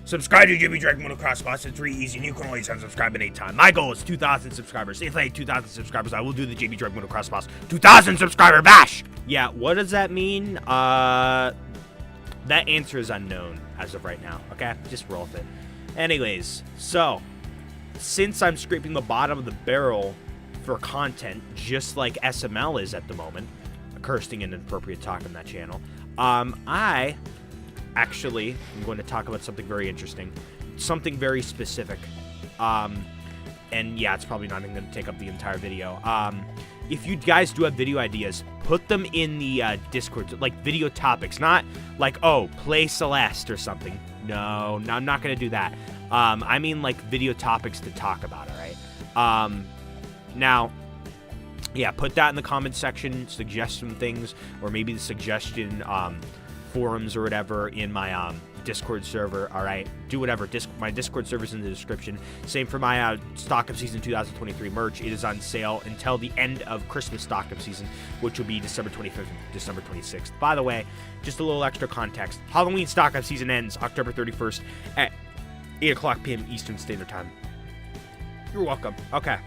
Subscribe to dragmotoxboss. It's really easy, and you can always unsubscribe at any time. My goal is 2,000 subscribers. If I hit 2,000 subscribers, I will do the dragmotoxboss 2,000 subscriber bash. Yeah, what does that mean? That answer is unknown as of right now. Okay, just roll with it. Anyways, so since I'm scraping the bottom of the barrel for content, just like SML is at the moment, cursing and inappropriate talk on that channel, I actually am going to talk about something very interesting, something very specific, and yeah, it's probably not even going to take up the entire video. If you guys do have video ideas, put them in the Discord, like video topics, not like, oh, play Celeste or something. No, I'm not going to do that. I mean like video topics to talk about, all right? Now, yeah, put that in the comment section, suggest some things, or maybe the suggestion forums or whatever in my Discord server, all right? Do whatever. My Discord server's in the description. Same for my Stock Up Season 2023 merch. It is on sale until the end of Christmas Stock Up Season, which will be December 25th and December 26th. By the way, just a little extra context. Halloween Stock Up Season ends October 31st at 8 o'clock p.m. Eastern Standard Time. You're welcome. Okay.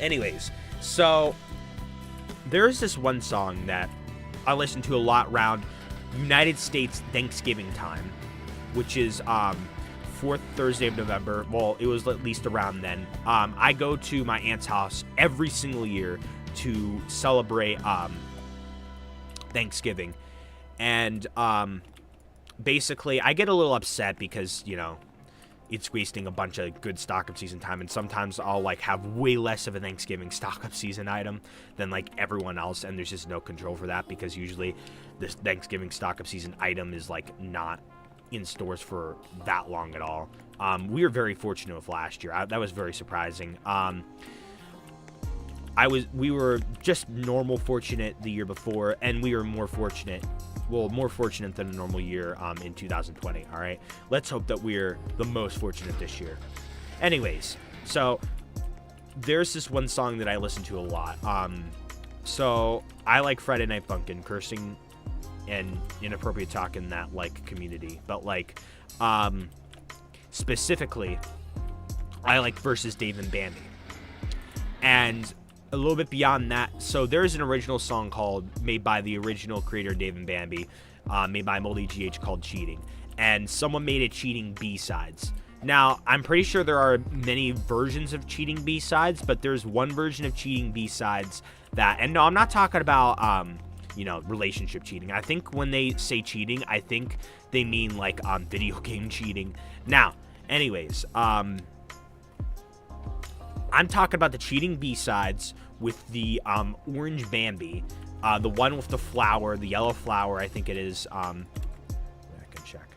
Anyways, so there's this one song that I listen to a lot around United States Thanksgiving time, which is fourth Thursday of November. Well, it was at least around then. I go to my aunt's house every single year to celebrate Thanksgiving, and basically I get a little upset because, you know, it's wasting a bunch of good stock up season time, and sometimes I'll like have way less of a Thanksgiving stock up season item than like everyone else, and there's just no control for that because usually this Thanksgiving stock up season item is like not in stores for that long at all. We were very fortunate with last year. That was very surprising. We were just normal fortunate the year before, and we were more fortunate than a normal year in 2020, all right? Let's hope that we're the most fortunate this year. Anyways, so there's this one song that I listen to a lot. So I like Friday Night Funkin', cursing and inappropriate talk in that, like, community. But, like, specifically, I like Versus Dave and Bambi. And a little bit beyond that, so there's an original song made by the original creator Dave and Bambi, made by Moldy GH, called Cheating, and someone made a Cheating B-sides. Now, I'm pretty sure there are many versions of Cheating B-sides, but there's one version of Cheating B-sides that, and no, I'm not talking about you know, relationship cheating. I think when they say cheating, I think they mean like video game cheating. Now, anyways, I'm talking about the Cheating B-sides with the orange Bambi, the one with the flower, the yellow flower, I think it is. I can check.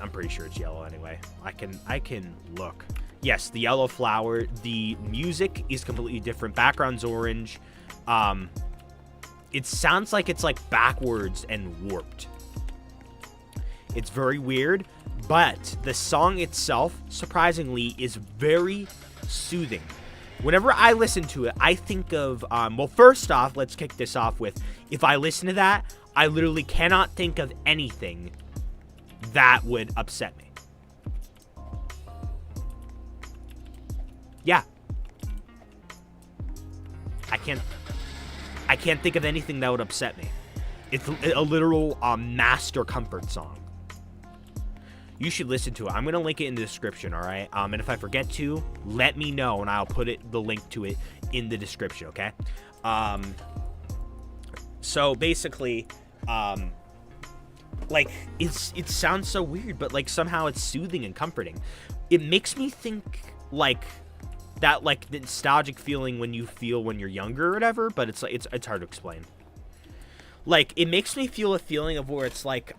I'm pretty sure it's yellow anyway. I can look. Yes, the yellow flower. The music is completely different. Background's orange. It sounds like it's like backwards and warped. It's very weird, but the song itself, surprisingly, is very soothing. Whenever I listen to it, I think of, well, first off, let's kick this off with, if I listen to that, I literally cannot think of anything that would upset me. Yeah. I can't think of anything that would upset me. It's a literal master comfort song. You should listen to it. I'm going to link it in the description, all right? And if I forget to, let me know, and I'll put the link to it in the description, okay? So basically, like, it sounds so weird, but, like, somehow it's soothing and comforting. It makes me think, like, that, like, nostalgic feeling when you're younger or whatever, but it's, like, it's hard to explain. Like, it makes me feel a feeling of where it's, like,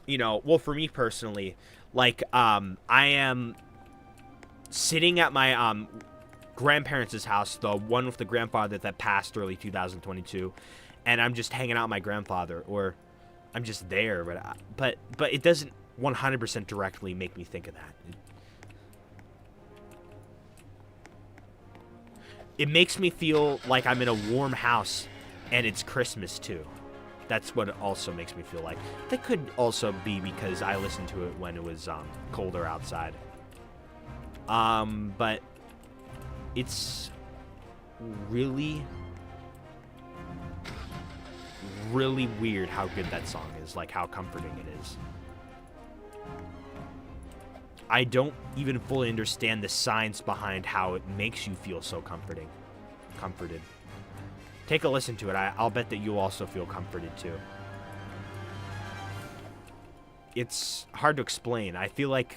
you know, well, for me personally, like, I am sitting at my grandparents' house, the one with the grandfather that passed early 2022, and I'm just hanging out with my grandfather, or I'm just there, but it doesn't 100% directly make me think of that. It makes me feel like I'm in a warm house, and it's Christmas too. That's what it also makes me feel like. That could also be because I listened to it when it was colder outside. But it's really, really weird how good that song is, like how comforting it is. I don't even fully understand the science behind how it makes you feel so comforted. Take a listen to it. I'll bet that you'll also feel comforted too. It's hard to explain. I feel like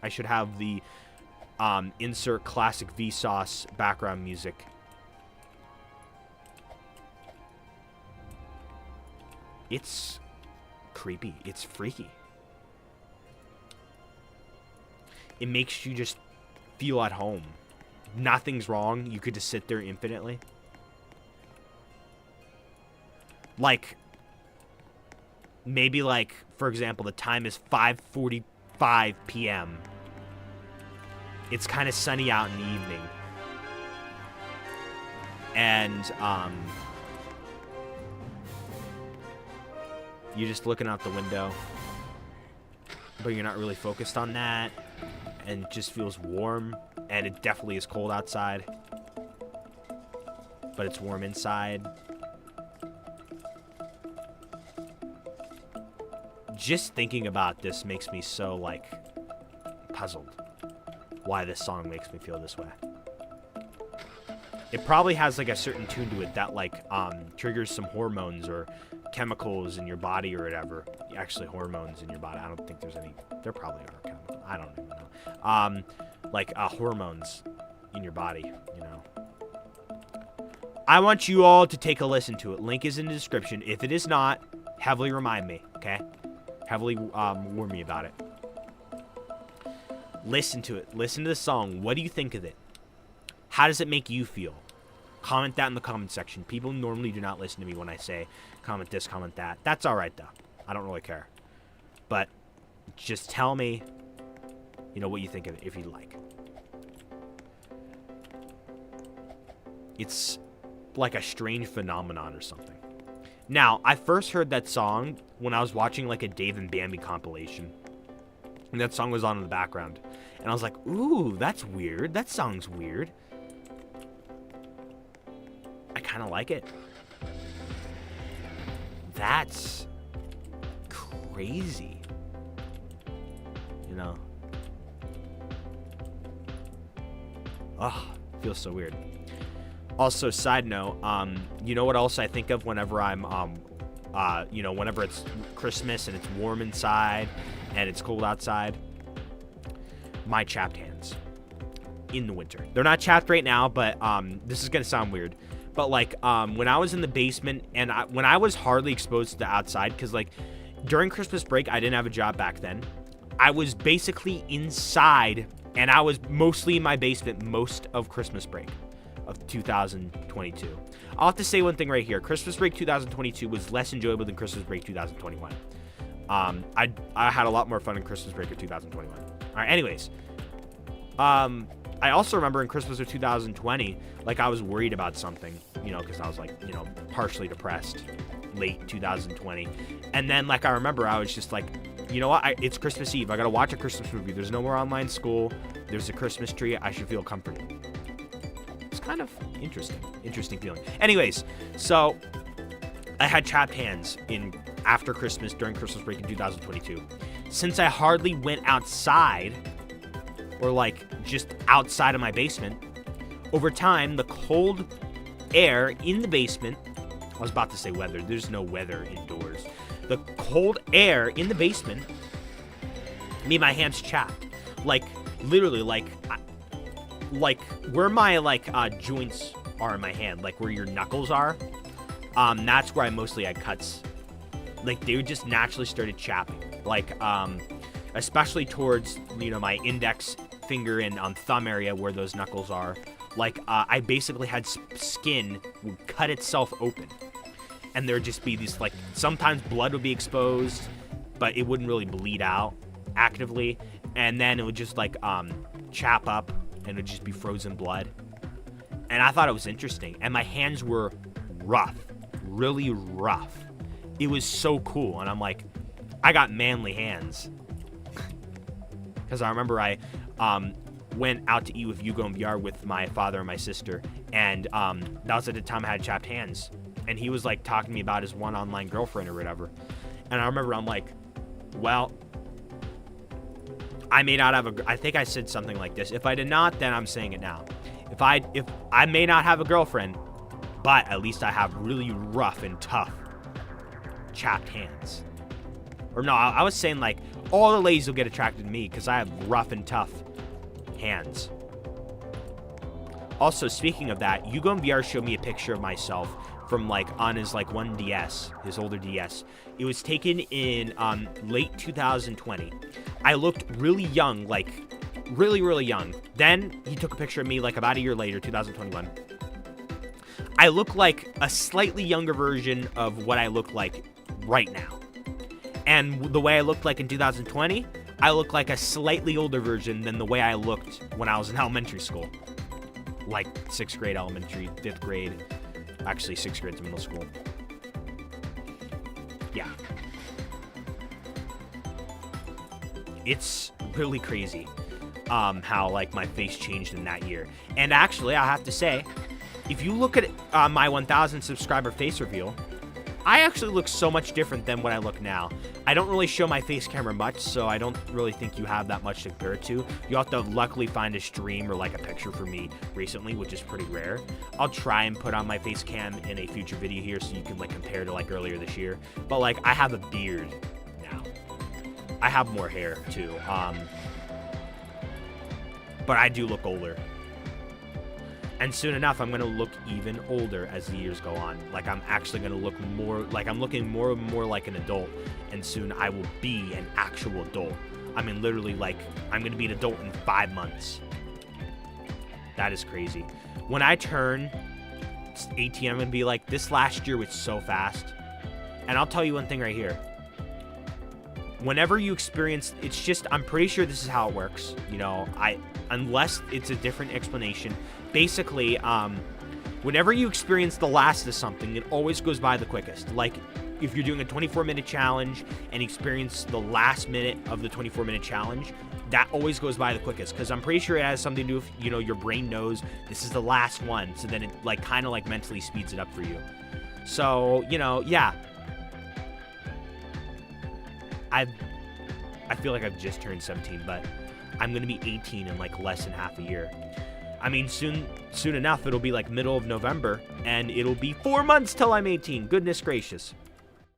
I should have the insert classic Vsauce background music. It's creepy. It's freaky. It makes you just feel at home. Nothing's wrong. You could just sit there infinitely. Like, maybe like, for example, the time is 5:45 p.m. It's kind of sunny out in the evening. And, you're just looking out the window. But you're not really focused on that. And it just feels warm. And it definitely is cold outside. But it's warm inside. Just thinking about this makes me so, like, puzzled. Why this song makes me feel this way. It probably has, like, a certain tune to it that, like, triggers some hormones or chemicals in your body or whatever. Actually, hormones in your body. I don't think there's any. There probably are chemicals. I don't even know. Like, hormones in your body, you know. I want you all to take a listen to it. Link is in the description. If it is not, heavily remind me, okay? Heavily warn me about it. Listen to it. Listen to the song. What do you think of it? How does it make you feel? Comment that in the comment section. People normally do not listen to me when I say comment this, comment that. That's alright, though. I don't really care. But just tell me, you know, what you think of it, if you'd like. It's like a strange phenomenon or something. Now, I first heard that song when I was watching, like, a Dave and Bambi compilation. And that song was on in the background. And I was like, ooh, that's weird. That song's weird. I kind of like it. That's crazy. You know? Ugh, feels so weird. Also, side note, you know what else I think of whenever I'm, you know, whenever it's Christmas and it's warm inside and it's cold outside? My chapped hands in the winter. They're not chapped right now, but this is gonna sound weird. But like, when I was in the basement and when I was hardly exposed to the outside, because like during Christmas break, I didn't have a job back then. I was basically inside, and I was mostly in my basement most of Christmas break of 2022. I'll have to say one thing right here. Christmas break 2022 was less enjoyable than Christmas break 2021. I had a lot more fun in Christmas break of 2021. All right, anyways. I also remember in Christmas of 2020, like, I was worried about something, you know, because I was, like, you know, partially depressed late 2020. And then, like, I remember I was just like, you know what? It's Christmas Eve. I got to watch a Christmas movie. There's no more online school. There's a Christmas tree. I should feel comforted. It's kind of interesting feeling. Anyways, so I had chapped hands after Christmas during Christmas break in 2022. Since I hardly went outside, or like just outside of my basement, over time, the cold air in the basement, I was about to say weather, there's no weather indoors. The cold air in the basement made my hands chapped. Like, literally, like where my, like, joints are in my hand, like where your knuckles are, that's where I mostly had cuts. Like, they just naturally started chapping. Like, especially towards, you know, my index finger and thumb area where those knuckles are. Like, I basically had skin would cut itself open. And there'd just be these, like, sometimes blood would be exposed, but it wouldn't really bleed out actively. And then it would just, like, chap up, and it would just be frozen blood. And I thought it was interesting. And my hands were rough, really rough. it was so cool. And I'm like, I got manly hands. Because I remember I went out to eat with Yugo and VR with my father and my sister. And that was at the time I had chapped hands. And he was like talking to me about his one online girlfriend or whatever. And I remember I'm like, well, I may not have I think I said something like this. If I did not, then I'm saying it now. If I may not have a girlfriend, but at least I have really rough and tough chapped hands. Or no, I was saying like all the ladies will get attracted to me because I have rough and tough hands. Also, speaking of that, Yugo and VR showed me a picture of myself from like on his like 1DS, his older DS. It was taken in late 2020. I looked really young, like really young. Then he took a picture of me like about a year later, 2021. I look like a slightly younger version of what I look like right now. And the way I looked like in 2020, I look like a slightly older version than the way I looked when I was in elementary school. Like 6th grade elementary, 5th grade. Actually, 6th grade to middle school. Yeah. It's really crazy how like my face changed in that year. And actually, I have to say, if you look at my 1,000 subscriber face reveal, I actually look so much different than what I look now. I don't really show my face camera much, so I don't really think you have that much to compare it to. You have to luckily find a stream or like a picture for me recently, which is pretty rare. I'll try and put on my face cam in a future video here so you can like compare to like earlier this year. But like I have a beard now. I have more hair too. But I do look older. And soon enough, I'm going to look even older as the years go on. Like, I'm actually going to look more, like, I'm looking more and more like an adult. And soon I will be an actual adult. I mean, literally, like, I'm going to be an adult in 5 months. That is crazy. When I turn 18, I'm going to be like, this last year was so fast. And I'll tell you one thing right here. Whenever you experience, it's just, I'm pretty sure this is how it works. You know, unless it's a different explanation. Basically, whenever you experience the last of something, it always goes by the quickest. Like, if you're doing a 24-minute challenge and experience the last minute of the 24-minute challenge, that always goes by the quickest. Because I'm pretty sure it has something to do with, you know, your brain knows this is the last one. So then it, like, kind of, like, mentally speeds it up for you. So, you know, yeah. I feel like I've just turned 17, but I'm going to be 18 in, like, less than half a year. I mean, soon enough, it'll be like middle of November, and it'll be 4 months till I'm 18. Goodness gracious.